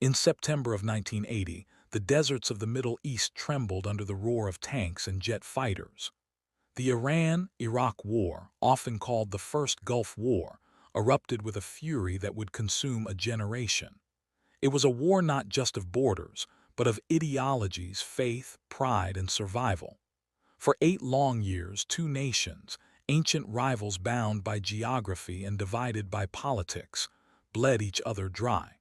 In September of 1980, the deserts of the Middle East trembled under the roar of tanks and jet fighters. The Iran-Iraq War, often called the First Gulf War, erupted with a fury that would consume a generation. It was a war not just of borders, but of ideologies, faith, pride, and survival. For 8 long years, two nations, ancient rivals bound by geography and divided by politics, bled each other dry.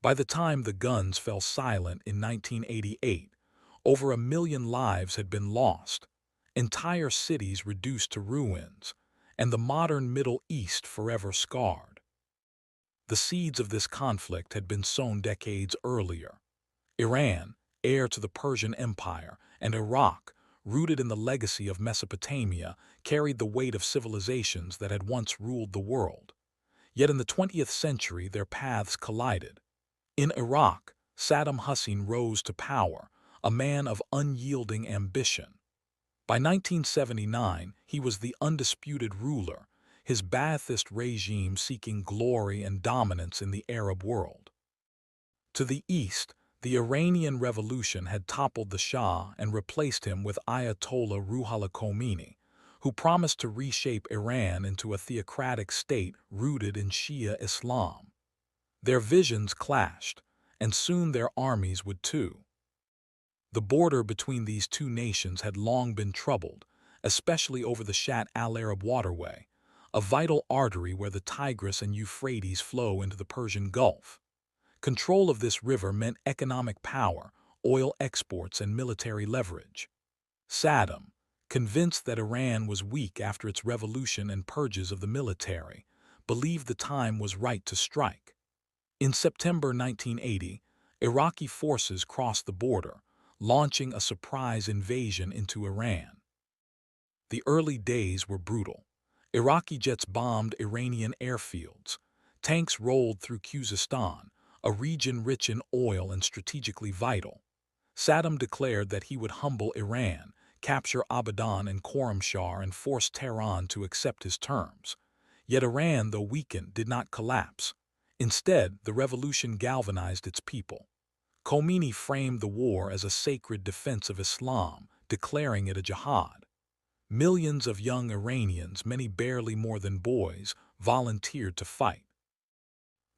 By the time the guns fell silent in 1988, over 1 million lives had been lost, entire cities reduced to ruins, and the modern Middle East forever scarred. The seeds of this conflict had been sown decades earlier. Iran, heir to the Persian Empire, and Iraq, rooted in the legacy of Mesopotamia, carried the weight of civilizations that had once ruled the world. Yet in the 20th century their paths collided. In Iraq, Saddam Hussein rose to power, a man of unyielding ambition. By 1979, he was the undisputed ruler, his Ba'athist regime seeking glory and dominance in the Arab world. To the east, the Iranian Revolution had toppled the Shah and replaced him with Ayatollah Ruhollah Khomeini, who promised to reshape Iran into a theocratic state rooted in Shia Islam. Their visions clashed, and soon their armies would too. The border between these two nations had long been troubled, especially over the Shatt al-Arab waterway, a vital artery where the Tigris and Euphrates flow into the Persian Gulf. Control of this river meant economic power, oil exports, and military leverage. Saddam, convinced that Iran was weak after its revolution and purges of the military, believed the time was right to strike. In September 1980, Iraqi forces crossed the border, launching a surprise invasion into Iran. The early days were brutal. Iraqi jets bombed Iranian airfields. Tanks rolled through Khuzestan, a region rich in oil and strategically vital. Saddam declared that he would humble Iran, capture Abadan and Khorramshahr, and force Tehran to accept his terms. Yet Iran, though weakened, did not collapse. Instead, the revolution galvanized its people. Khomeini framed the war as a sacred defense of Islam, declaring it a jihad. Millions of young Iranians, many barely more than boys, volunteered to fight.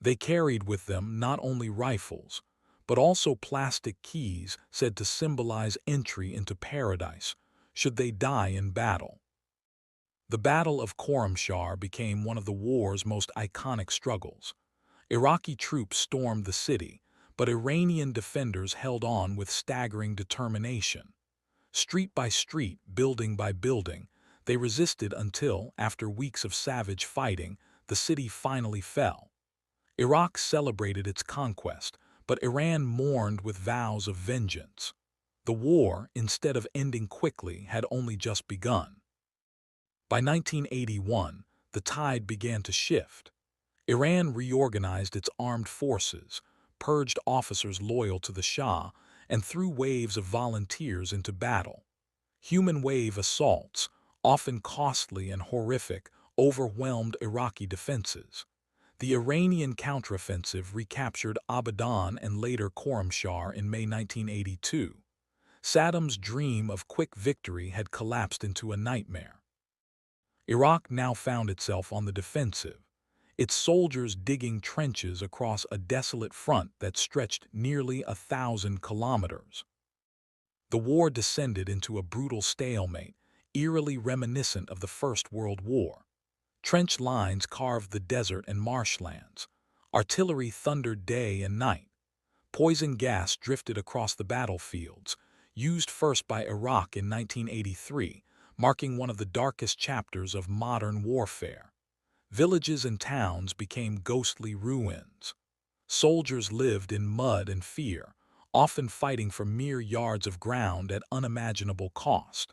They carried with them not only rifles, but also plastic keys said to symbolize entry into paradise, should they die in battle. The Battle of Khorramshahr became one of the war's most iconic struggles. Iraqi troops stormed the city, but Iranian defenders held on with staggering determination. Street by street, building by building, they resisted until, after weeks of savage fighting, the city finally fell. Iraq celebrated its conquest, but Iran mourned with vows of vengeance. The war, instead of ending quickly, had only just begun. By 1981, the tide began to shift. Iran reorganized its armed forces, purged officers loyal to the Shah, and threw waves of volunteers into battle. Human wave assaults, often costly and horrific, overwhelmed Iraqi defenses. The Iranian counteroffensive recaptured Abadan and later Khorramshahr in May 1982. Saddam's dream of quick victory had collapsed into a nightmare. Iraq now found itself on the defensive, its soldiers digging trenches across a desolate front that stretched nearly 1,000 kilometers. The war descended into a brutal stalemate, eerily reminiscent of the First World War. Trench lines carved the desert and marshlands. Artillery thundered day and night. Poison gas drifted across the battlefields, used first by Iraq in 1983, marking one of the darkest chapters of modern warfare. Villages and towns became ghostly ruins. Soldiers lived in mud and fear, often fighting for mere yards of ground at unimaginable cost.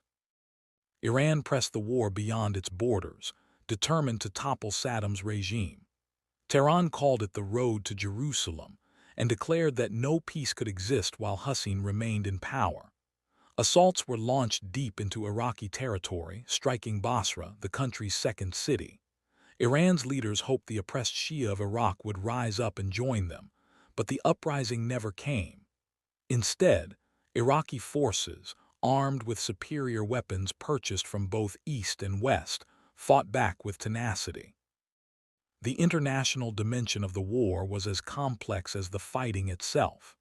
Iran pressed the war beyond its borders, determined to topple Saddam's regime. Tehran called it the road to Jerusalem and declared that no peace could exist while Hussein remained in power. Assaults were launched deep into Iraqi territory, striking Basra, the country's second city. Iran's leaders hoped the oppressed Shia of Iraq would rise up and join them, But the uprising never came. Instead, Iraqi forces, armed with superior weapons purchased from both East and West, fought back with tenacity. The international dimension of the war was as complex as the fighting itself.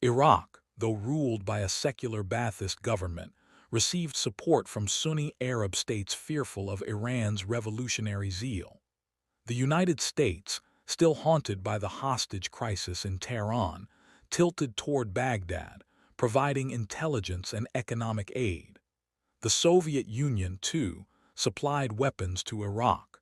Iraq, though ruled by a secular Ba'athist government, received support from Sunni Arab states fearful of Iran's revolutionary zeal. The United States, still haunted by the hostage crisis in Tehran, tilted toward Baghdad, providing intelligence and economic aid. The Soviet Union, too, supplied weapons to Iraq.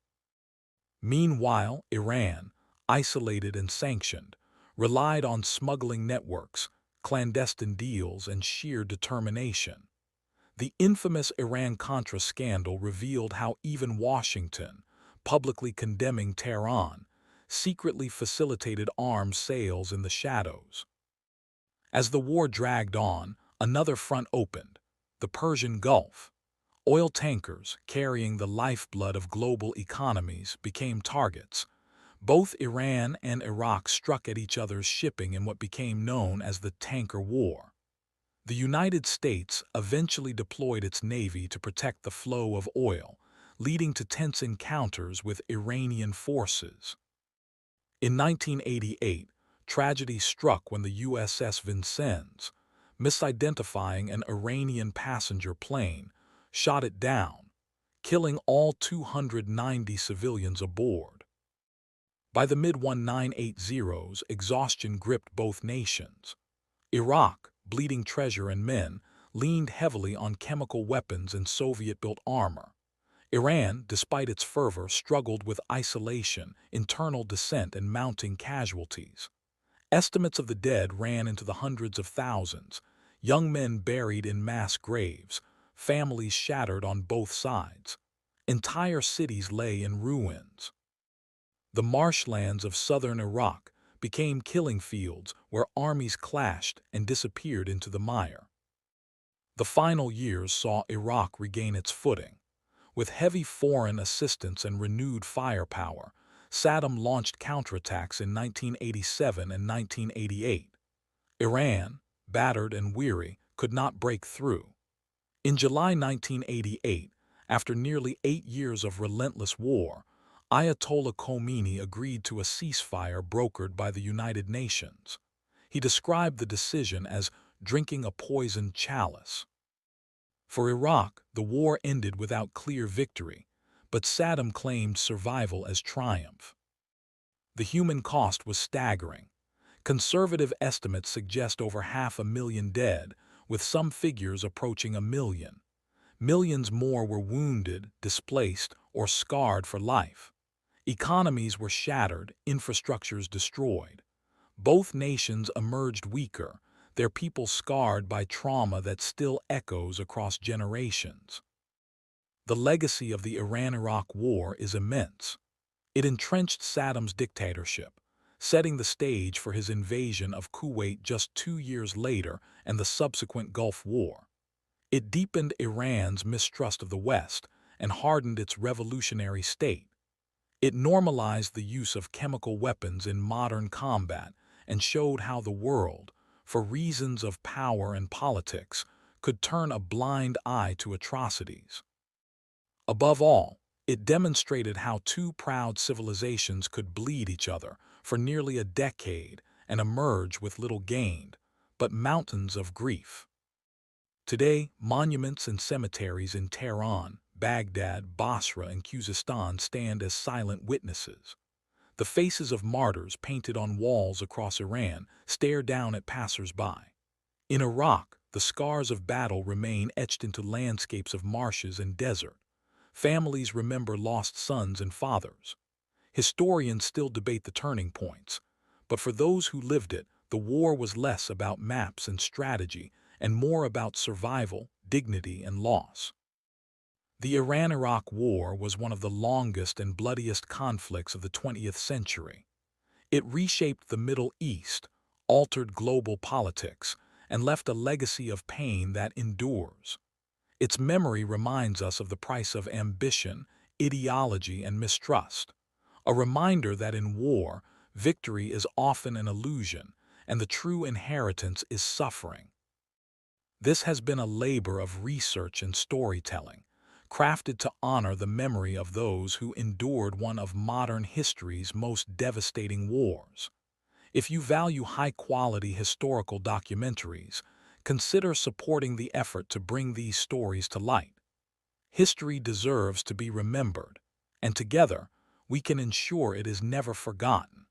Meanwhile, Iran, isolated and sanctioned, relied on smuggling networks, clandestine deals, and sheer determination. The infamous Iran-Contra scandal revealed how even Washington, publicly condemning Tehran, secretly facilitated arms sales in the shadows. As the war dragged on, another front opened, the Persian Gulf. Oil tankers, carrying the lifeblood of global economies, became targets. Both Iran and Iraq struck at each other's shipping in what became known as the Tanker War. The United States eventually deployed its navy to protect the flow of oil, leading to tense encounters with Iranian forces. In 1988, tragedy struck when the USS Vincennes, misidentifying an Iranian passenger plane, shot it down, killing all 290 civilians aboard. By the mid-1980s, exhaustion gripped both nations. Iraq, bleeding treasure and men, leaned heavily on chemical weapons and Soviet-built armor. Iran, despite its fervor, struggled with isolation, internal dissent, and mounting casualties. Estimates of the dead ran into the hundreds of thousands, young men buried in mass graves, families shattered on both sides. Entire cities lay in ruins. The marshlands of southern Iraq became killing fields where armies clashed and disappeared into the mire. The final years saw Iraq regain its footing. With heavy foreign assistance and renewed firepower, Saddam launched counterattacks in 1987 and 1988. Iran, battered and weary, could not break through. In July 1988, after nearly 8 years of relentless war, Ayatollah Khomeini agreed to a ceasefire brokered by the United Nations. He described the decision as drinking a poisoned chalice. For Iraq, the war ended without clear victory, but Saddam claimed survival as triumph. The human cost was staggering. Conservative estimates suggest over 500,000 dead, with some figures approaching 1 million. Millions more were wounded, displaced, or scarred for life. Economies were shattered, infrastructures destroyed. Both nations emerged weaker, their people scarred by trauma that still echoes across generations. The legacy of the Iran-Iraq War is immense. It entrenched Saddam's dictatorship, setting the stage for his invasion of Kuwait just 2 years later and the subsequent Gulf War. It deepened Iran's mistrust of the West and hardened its revolutionary state. It normalized the use of chemical weapons in modern combat and showed how the world, for reasons of power and politics, could turn a blind eye to atrocities. Above all, it demonstrated how two proud civilizations could bleed each other for nearly a decade and emerge with little gained, but mountains of grief. Today, monuments and cemeteries in Tehran, Baghdad, Basra, and Khuzestan stand as silent witnesses. The faces of martyrs painted on walls across Iran stare down at passers-by. In Iraq, the scars of battle remain etched into landscapes of marshes and desert. Families remember lost sons and fathers. Historians still debate the turning points, but for those who lived it, the war was less about maps and strategy and more about survival, dignity, and loss. The Iran-Iraq War was one of the longest and bloodiest conflicts of the 20th century. It reshaped the Middle East, altered global politics, and left a legacy of pain that endures. Its memory reminds us of the price of ambition, ideology, and mistrust, a reminder that in war, victory is often an illusion, and the true inheritance is suffering. This has been a labor of research and storytelling, crafted to honor the memory of those who endured one of modern history's most devastating wars. If you value high-quality historical documentaries, consider supporting the effort to bring these stories to light. History deserves to be remembered, and together we can ensure it is never forgotten.